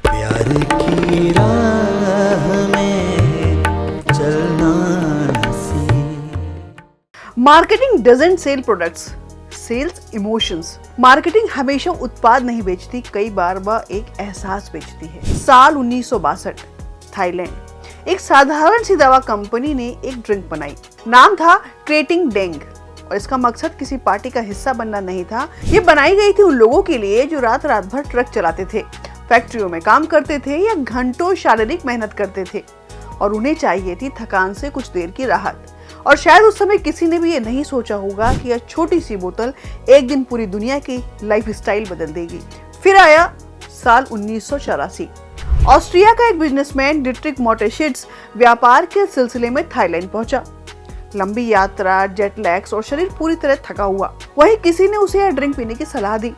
प्यार की राह में चलना marketing doesn't sell products, sells emotions. Marketing हमेशा उत्पाद नहीं बेचती, कई बार वह एक एहसास बेचती है। साल 1962, थाईलैंड। एक साधारण सी दवा कंपनी ने एक ड्रिंक बनाई। नाम था क्रेटिंग डेंग और इसका मकसद किसी पार्टी का हिस्सा बनना नहीं था। ये बनाई गई थी उन लोगों के लिए जो रात रात भर ट्रक चलाते थे, फैक्ट्रियों में काम करते थे या घंटों शारीरिक मेहनत करते थे और उन्हें चाहिए थी थकान से कुछ देर की राहत। और शायद उस समय किसी ने भी ये नहीं सोचा होगा कि यह छोटी सी बोतल एक दिन पूरी दुनिया की लाइफस्टाइल बदल देगी। फिर आया साल 1984। ऑस्ट्रिया का एक बिजनेसमैन डिट्रिक मोटेशिट्स व्यापार के सिलसिले में थाईलैंड पहुंचा। लंबी यात्रा, जेट लैग्स और शरीर पूरी तरह थका हुआ। वहीं किसी ने उसे यह ड्रिंक पीने की सलाह दी।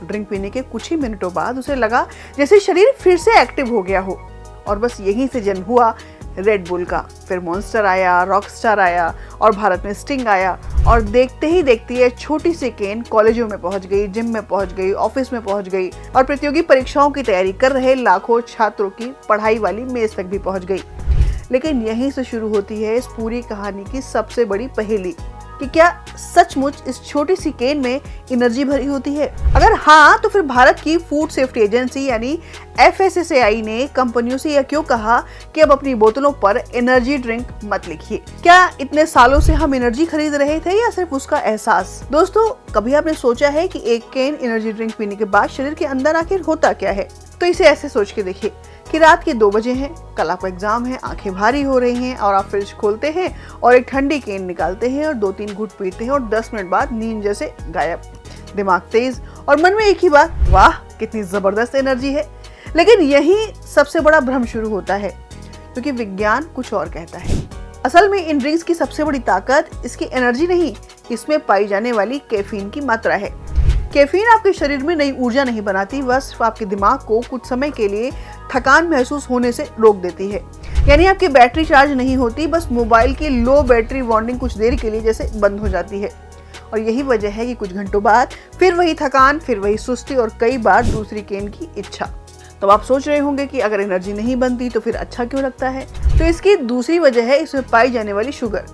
ड्रिंक पीने के कुछ ही मिनटों बाद उसे लगा जैसे शरीर फिर से एक्टिव हो गया हो और बस यहीं से जन्म हुआ रेड बुल का। फिर मॉन्स्टर आया, रॉकस्टार आया और भारत में स्टिंग आया और देखते ही देखते ये छोटी सी केन कॉलेजों में पहुंच गई, जिम में पहुंच गई, ऑफिस में पहुंच गई और प्रतियोगी परीक्षाओं की तैयारी कर रहे लाखों छात्रों की पढ़ाई वाली मेज तक भी पहुंच गई। लेकिन यहीं से शुरू होती है इस पूरी कहानी की सबसे बड़ी पहेली कि क्या सचमुच इस छोटी सी केन में एनर्जी भरी होती है? अगर हाँ, तो फिर भारत की फूड सेफ्टी एजेंसी यानी FSSAI ने कंपनियों से यह क्यों कहा कि अब अपनी बोतलों पर एनर्जी ड्रिंक मत लिखिए? क्या इतने सालों से हम एनर्जी खरीद रहे थे या सिर्फ उसका एहसास? दोस्तों, कभी आपने सोचा है कि एक केन एनर्जी ड्रिंक पीने के बाद शरीर के अंदर आखिर होता क्या है? तो इसे ऐसे सोच के देखिए कि रात के 2 बजे हैं, कल आपका एग्जाम है, आंखें भारी हो रही हैं और आप फ्रिज खोलते हैं और एक ठंडी केन निकालते हैं और 2-3 घूंट पीते हैं और 10 मिनट बाद नींद जैसे गायब, दिमाग तेज और मन में एक ही बात, वाह कितनी जबरदस्त एनर्जी है। लेकिन यही सबसे बड़ा भ्रम शुरू होता है क्योंकि विज्ञान कुछ और कहता है। असल में इन ड्रिंक्स की सबसे बड़ी ताकत इसकी एनर्जी नहीं, इसमें पाई जाने वाली कैफीन की मात्रा है। कैफीन आपके शरीर में नई ऊर्जा नहीं बनाती, वह सिर्फ आपके दिमाग को कुछ समय के लिए थकान महसूस होने से रोक देती है। यानी आपकी बैटरी चार्ज नहीं होती, बस मोबाइल की लो बैटरी वार्निंग कुछ देर के लिए जैसे बंद हो जाती है। और यही वजह है कि कुछ घंटों बाद फिर वही थकान, फिर वही सुस्ती और कई बार दूसरी केन की इच्छा। तो आप सोच रहे होंगे कि अगर एनर्जी नहीं बनती तो फिर अच्छा क्यों लगता है? तो इसकी दूसरी वजह है इसमें पाई जाने वाली शुगर।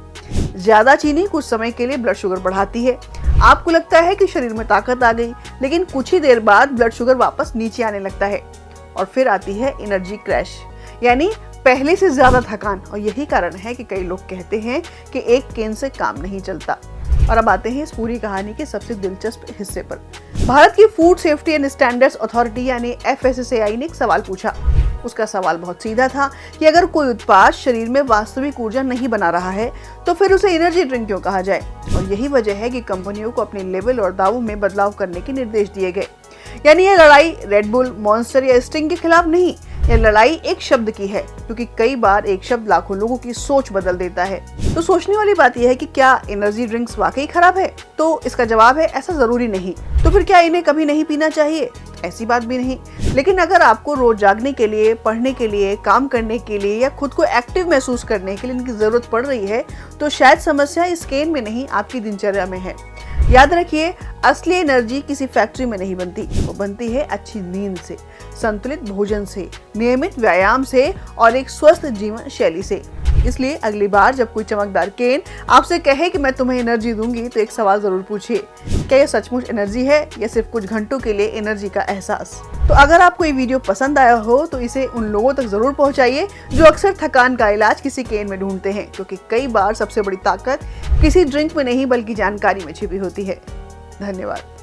ज्यादा चीनी कुछ समय के लिए ब्लड शुगर बढ़ाती है। आपको लगता है कि शरीर में ताकत आ गई, लेकिन कुछ ही देर बाद ब्लड शुगर वापस नीचे आने लगता है और फिर आती है एनर्जी क्रैश, यानी पहले से ज्यादा थकान। और यही कारण है कि कई लोग कहते हैं कि एक केन से काम नहीं चलता। और अब आते हैं इस पूरी कहानी के सबसे दिलचस्प हिस्से पर। भारत की food safety and standards authority यानी FSSAI ने एक सवाल पूछा। उसका सवाल बहुत सीधा था कि अगर कोई उत्पाद शरीर में वास्तविक ऊर्जा नहीं बना रहा है तो फिर उसे एनर्जी ड्रिंक क्यों कहा जाए? और यही वजह है कि कंपनियों को अपने लेवल और दावों में बदलाव करने के निर्देश दिए गए। यानी यह लड़ाई रेड बुल, मॉन्स्टर या स्टिंग के खिलाफ नहीं, यह लड़ाई एक शब्द की है, क्योंकि कई बार एक शब्द लाखों लोगों की सोच बदल देता है। तो सोचने वाली बात यह है कि क्या एनर्जी ड्रिंक्स वाकई खराब है? तो इसका जवाब है ऐसा जरूरी नहीं। तो फिर क्या इन्हें कभी नहीं पीना चाहिए? ऐसी बात भी नहीं। लेकिन अगर आपको रोज जागने के लिए, पढ़ने के लिए, काम करने के लिए या खुद को एक्टिव महसूस करने के लिए इनकी जरूरत पड़ रही है तो शायद समस्या इस केन में नहीं, आपकी दिनचर्या में है। याद रखिए, असली एनर्जी किसी फैक्ट्री में नहीं बनती, वो बनती है अच्छी नींद से, संतुलित भोजन से, नियमित व्यायाम से और एक स्वस्थ जीवन शैली से। इसलिए अगली बार जब कोई चमकदार केन आपसे कहे कि मैं तुम्हें एनर्जी दूंगी तो एक सवाल जरूर पूछिए, क्या यह सचमुच एनर्जी है या सिर्फ कुछ घंटों के लिए एनर्जी का एहसास? तो अगर आपको ये वीडियो पसंद आया हो तो इसे उन लोगों तक जरूर पहुंचाइए जो अक्सर थकान का इलाज किसी केन में ढूंढते हैं, क्योंकि कई बार सबसे बड़ी ताकत किसी ड्रिंक में नहीं बल्कि जानकारी में छिपी होती है। धन्यवाद।